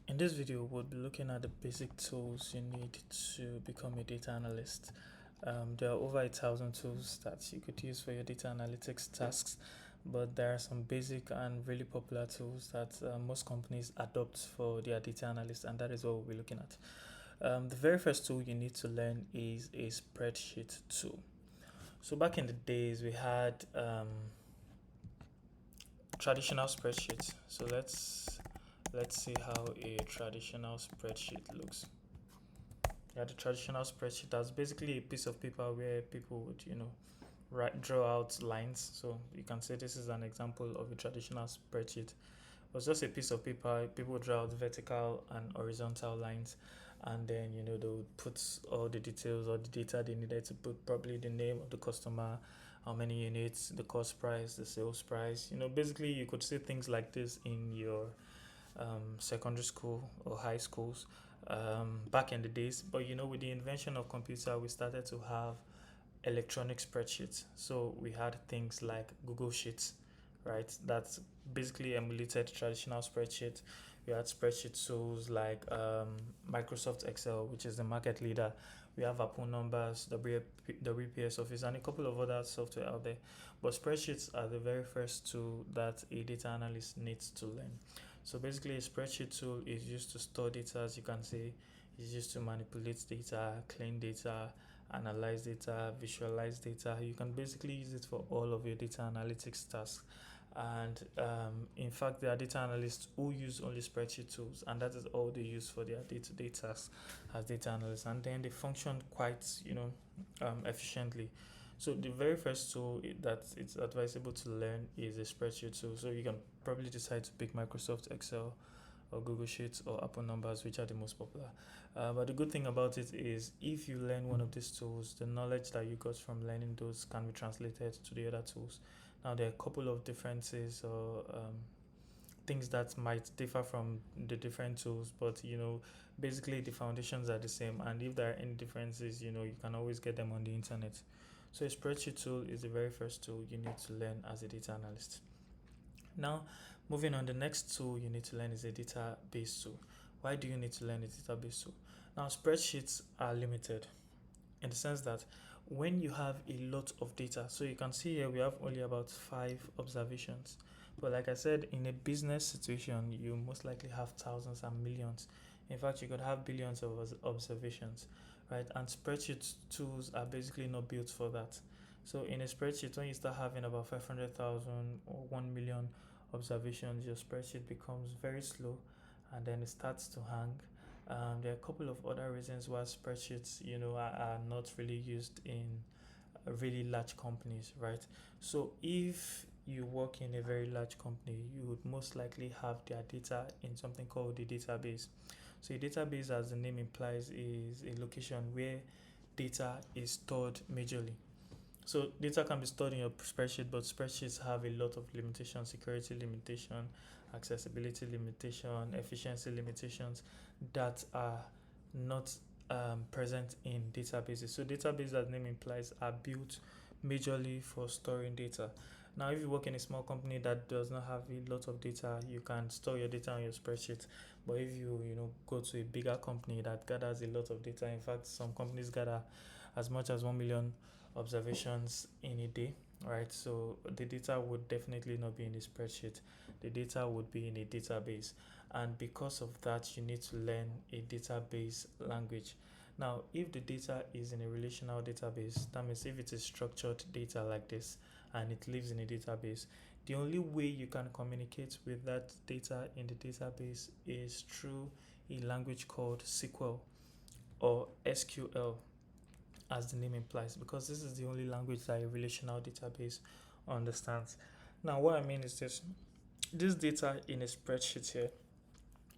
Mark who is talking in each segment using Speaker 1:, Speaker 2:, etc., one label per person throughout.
Speaker 1: In this video, we'll be looking at the basic tools you need to become a data analyst. There are over 1,000 tools that you could use for your data analytics tasks, but there are some basic and really popular tools that most companies adopt for their data analysts, and that is what we'll be looking at. The very first tool you need to learn is a spreadsheet tool. So back in the days, we had traditional spreadsheets. So let's see how a traditional spreadsheet looks. Yeah, the traditional spreadsheet, that's basically a piece of paper where people would draw out lines. So you can say this is an example of a traditional spreadsheet. It was just a piece of paper. People would draw out vertical and horizontal lines, and then they would put all the details or the data they needed to put, probably the name of the customer, how many units, the cost price, the sales price. Basically you could see things like this in your secondary school or high schools back in the days. But with the invention of computer, we started to have electronic spreadsheets. So we had things like Google Sheets, right? That's basically emulated traditional spreadsheet. We had spreadsheet tools like Microsoft Excel, which is the market leader. We have Apple Numbers, WPS Office, and a couple of other software out there. But spreadsheets are the very first tool that a data analyst needs to learn. So basically, a spreadsheet tool is used to store data, as you can see. It's used to manipulate data, clean data, analyze data, visualize data. You can basically use it for all of your data analytics tasks. And in fact, there are data analysts who use only spreadsheet tools, and that is all they use for their day-to-day tasks as data analysts. And then they function quite, efficiently. So the very first tool that it's advisable to learn is a spreadsheet tool. So you can probably decide to pick Microsoft Excel or Google Sheets or Apple Numbers, which are the most popular. But the good thing about it is if you learn one of these tools, the knowledge that you got from learning those can be translated to the other tools. Now, there are a couple of differences or things that might differ from the different tools, but basically the foundations are the same. And if there are any differences, you can always get them on the internet. So, a spreadsheet tool is the very first tool you need to learn as a data analyst. Now, moving on, the next tool you need to learn is a database tool. Why do you need to learn a database tool? Now, spreadsheets are limited in the sense that when you have a lot of data, so you can see here we have only about 5 observations. But like I said, in a business situation, you most likely have thousands and millions. In fact, you could have billions of observations, right? And spreadsheet tools are basically not built for that. So in a spreadsheet, when you start having about 500,000 or 1 million observations, your spreadsheet becomes very slow and then it starts to hang. There are a couple of other reasons why spreadsheets, are not really used in really large companies, right? So if you work in a very large company, you would most likely have their data in something called the database. So a database, as the name implies, is a location where data is stored majorly. So data can be stored in your spreadsheet, but spreadsheets have a lot of limitations, security limitation, accessibility limitation, efficiency limitations that are not present in databases. So databases, as the name implies, are built majorly for storing data. Now, if you work in a small company that does not have a lot of data, you can store your data on your spreadsheet. But if you go to a bigger company that gathers a lot of data, in fact, some companies gather as much as 1 million observations in a day, right? So the data would definitely not be in the spreadsheet. The data would be in a database. And because of that, you need to learn a database language. Now, if the data is in a relational database, that means if it is structured data like this and it lives in a database, the only way you can communicate with that data in the database is through a language called SQL or SQL, as the name implies, because this is the only language that a relational database understands. Now, what I mean is this data in a spreadsheet here,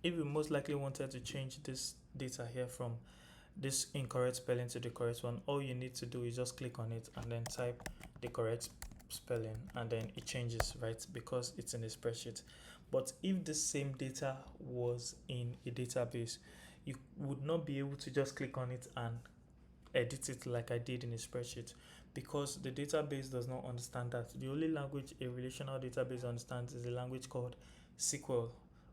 Speaker 1: if you most likely wanted to change this data here from this incorrect spelling to the correct one, all you need to do is just click on it and then type the correct spelling and then it changes, right? Because it's in a spreadsheet. But if the same data was in a database, you would not be able to just click on it and edit it like I did in a spreadsheet, because the database does not understand that. The only language a relational database understands is a language called SQL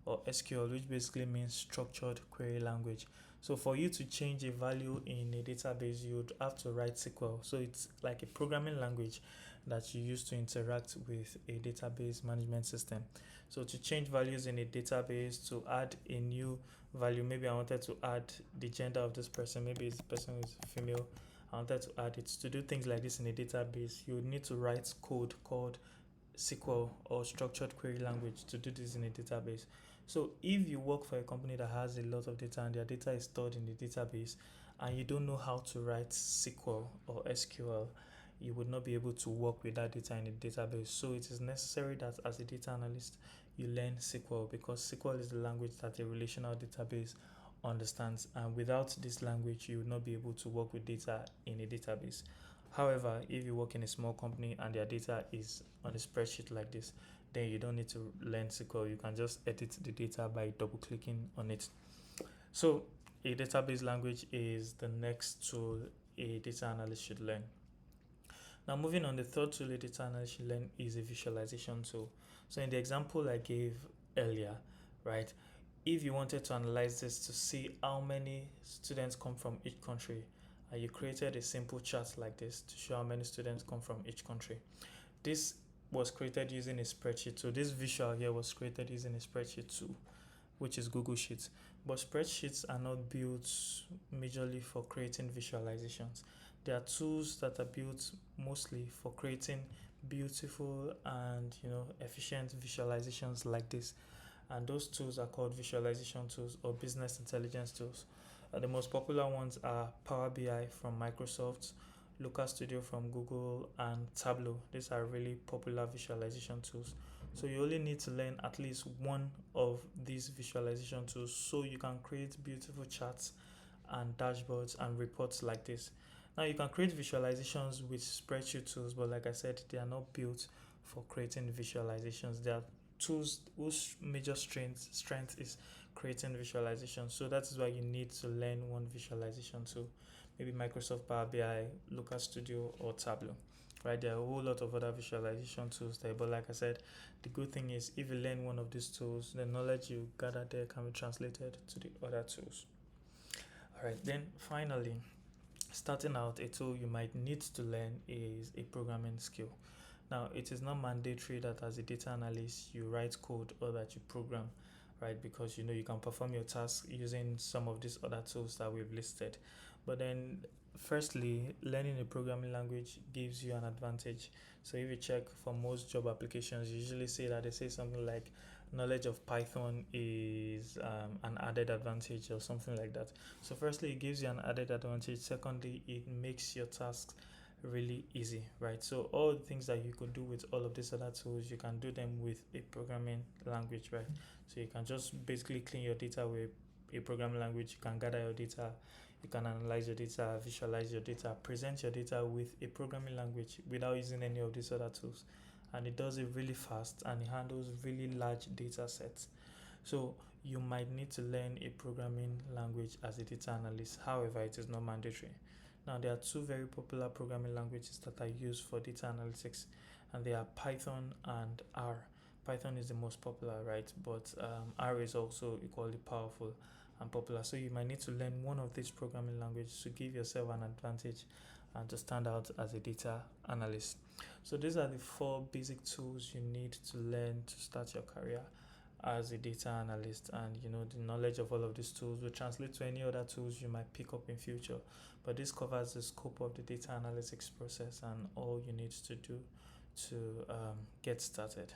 Speaker 1: or SQL, which basically means structured query language. So for you to change a value in a database, you would have to write SQL. So it's like a programming language that you use to interact with a database management system. So to change values in a database, to add a new value, maybe I wanted to add the gender of this person, maybe this person is female, I wanted to add it. To do things like this in a database, you would need to write code called SQL or structured query language to do this in a database. So if you work for a company that has a lot of data and their data is stored in the database and you don't know how to write SQL or SQL, you would not be able to work with that data in the database. So it is necessary that as a data analyst, you learn SQL, because SQL is the language that a relational database understands, and without this language you will not be able to work with data in a database. However, if you work in a small company and their data is on a spreadsheet like this, then you don't need to learn SQL. You can just edit the data by double clicking on it. So a database language is the next tool a data analyst should learn. Now, moving on, the third tool a data analyst should learn is a visualization tool. So in the example I gave earlier, right, if you wanted to analyze this to see how many students come from each country, you created a simple chart like this to show how many students come from each country. This was created using a spreadsheet. So this visual here was created using a spreadsheet too, which is Google Sheets. But spreadsheets are not built majorly for creating visualizations. There are tools that are built mostly for creating beautiful and efficient visualizations like this. And those tools are called visualization tools or business intelligence tools. The most popular ones are Power BI from Microsoft, Looker Studio from Google, and Tableau. These are really popular visualization tools. So you only need to learn at least one of these visualization tools so you can create beautiful charts and dashboards and reports like this. Now you can create visualizations with spreadsheet tools, but like I said, they are not built for creating visualizations. They are tools whose major strength is creating visualizations. So that is why you need to learn one visualization tool, maybe Microsoft Power BI, Looker Studio, or Tableau. Right, there are a whole lot of other visualization tools there, but like I said, the good thing is if you learn one of these tools, the knowledge you gather there can be translated to the other tools. All right, then finally, starting out, a tool you might need to learn is a programming skill. Now, it is not mandatory that as a data analyst you write code or that you program, right? Because you can perform your task using some of these other tools that we've listed. But then, firstly, learning a programming language gives you an advantage. So if you check for most job applications, you usually say that they say something like knowledge of Python is an added advantage or something like that. So firstly, it gives you an added advantage. Secondly, it makes your tasks really easy, right? So all the things that you could do with all of these other tools, you can do them with a programming language, right? So you can just basically clean your data with a programming language. You can gather your data, you can analyze your data, visualize your data, present your data with a programming language without using any of these other tools. And it does it really fast and it handles really large data sets. So you might need to learn a programming language as a data analyst. However, it is not mandatory. Now, there are two very popular programming languages that are used for data analytics, and they are Python and R. Python is the most popular, right? But R is also equally powerful and popular. So you might need to learn one of these programming languages to give yourself an advantage and to stand out as a data analyst. So these are the 4 basic tools you need to learn to start your career as a data analyst, and the knowledge of all of these tools will translate to any other tools you might pick up in future. But this covers the scope of the data analytics process and all you need to do to get started.